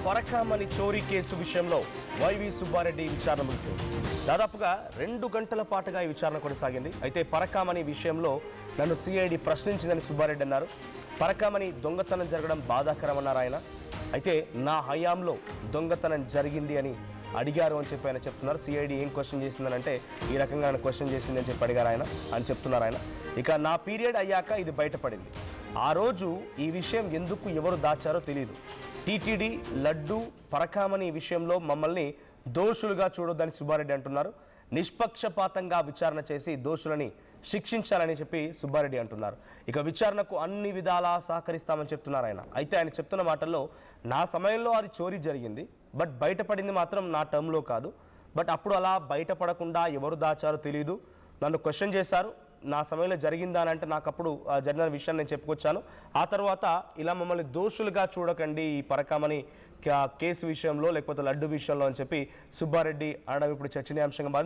పరకామణి చోరీ కేసు విషయంలో వైవి సుబ్బారెడ్డి విచారణ ముగిసింది. దాదాపుగా 2 గంటల పాటుగా ఈ విచారణ కొనసాగింది. అయితే పరకామణి విషయంలో నన్ను సిఐడి ప్రశ్నించిందని సుబ్బారెడ్డి అన్నారు. పరకామణి దొంగతనం జరగడం బాధాకరమన్నారు ఆయన. అయితే నా హయాంలో దొంగతనం జరిగింది అని అడిగారు అని చెప్పి ఆయన చెప్తున్నారు. సిఐడి ఏం క్వశ్చన్ చేసిందని అంటే ఈ రకంగా నన్ను క్వశ్చన్ చేసింది అని చెప్పి అడిగారు ఆయన అని చెప్తున్నారు ఆయన. ఇక నా పీరియడ్ అయ్యాక ఇది బయటపడింది. ఆ రోజు ఈ విషయం ఎందుకు ఎవరు దాచారో తెలియదు. టీటీడీ, లడ్డు, పరకామణి విషయంలో మమ్మల్ని దోషులుగా చూడొద్దని సుబ్బారెడ్డి అంటున్నారు. నిష్పక్షపాతంగా విచారణ చేసి దోషులని శిక్షించాలని చెప్పి సుబ్బారెడ్డి అంటున్నారు. ఇక విచారణకు అన్ని విధాలా సహకరిస్తామని చెప్తున్నారు ఆయన. అయితే ఆయన చెప్తున్న మాటల్లో నా సమయంలో అది చోరీ జరిగింది, బట్ బయటపడింది మాత్రం నా టర్మ్లో కాదు. బట్ అప్పుడు అలా బయటపడకుండా ఎవరు దాచారో తెలియదు. నన్ను క్వశ్చన్ చేశారు, నా సమయంలో జరిగిందా అని అంటే నాకు అప్పుడు జరిగిన విషయాన్ని నేను చెప్పుకొచ్చాను. ఆ తర్వాత ఇలా మమ్మల్ని దోషులుగా చూడకండి ఈ పరకామణి కేసు విషయంలో లేకపోతే లడ్డు విషయంలో అని చెప్పి సుబ్బారెడ్డి అనడం ఇప్పుడు చర్చనీయాంశంగా మారింది.